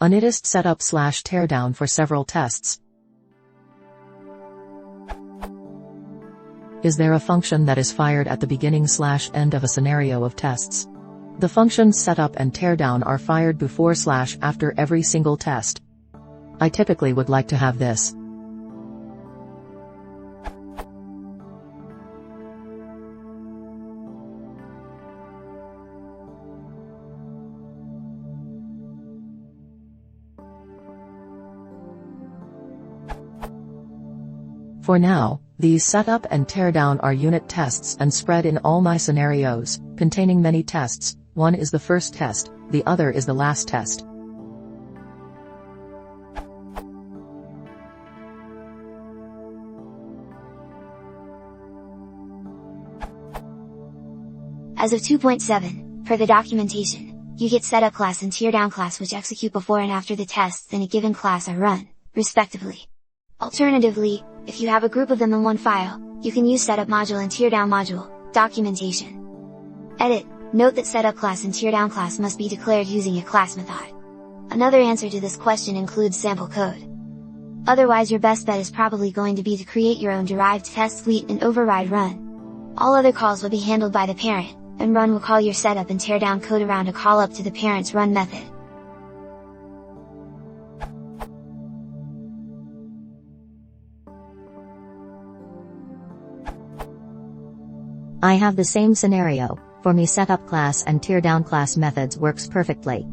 Unittest setup/tearDown for several tests. Is there a function that is fired at the beginning/end of a scenario of tests? The functions setup and tearDown are fired before/after every single test. I typically would like to have this. For now, these setup and tearDown are unit tests and spread in all my scenarios, containing many tests. One is the first test, the other is the last test. As of 2.7, per the documentation, you get setup class and tearDown class which execute before and after the tests in a given class are run, respectively. Alternatively, if you have a group of them in one file, you can use setup module and tearDown module, documentation. Edit, note that setup class and tearDown class must be declared using a class method. Another answer to this question includes sample code. Otherwise your best bet is probably going to be to create your own derived test suite and override run. All other calls will be handled by the parent, and run will call your setup and tearDown code around a call up to the parent's run method. I have the same scenario. For me setup class and tearDown class methods works perfectly.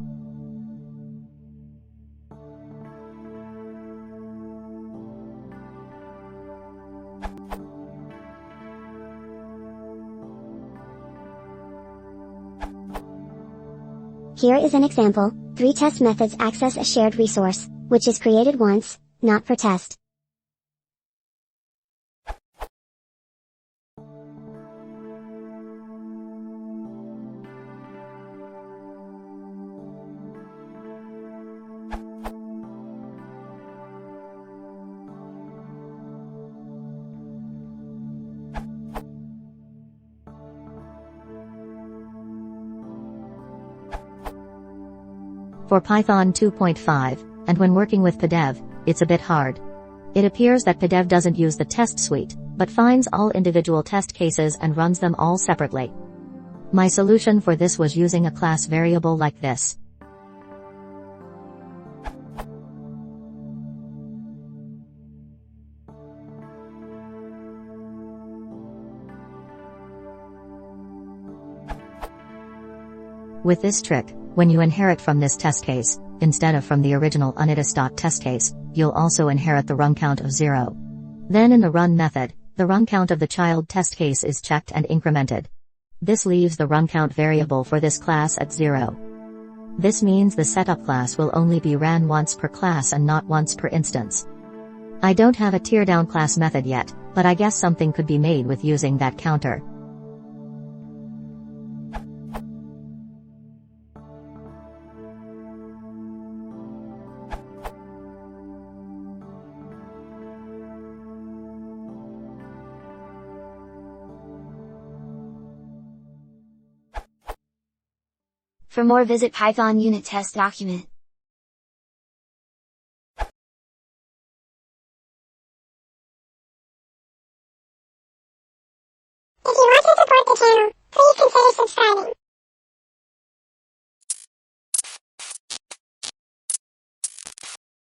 Here is an example. 3 test methods access a shared resource, which is created once, not per test. For Python 2.5, and when working with pdev, it's a bit hard. It appears that pdev doesn't use the test suite, but finds all individual test cases and runs them all separately. My solution for this was using a class variable like this. With this trick, when you inherit from this test case, instead of from the original Unittest.test case, you'll also inherit the run count of 0. Then in the run method, the run count of the child test case is checked and incremented. This leaves the run count variable for this class at 0. This means the setup class will only be ran once per class and not once per instance. I don't have a tearDown class method yet, but I guess something could be made with using that counter. For more visit Python Unittest document.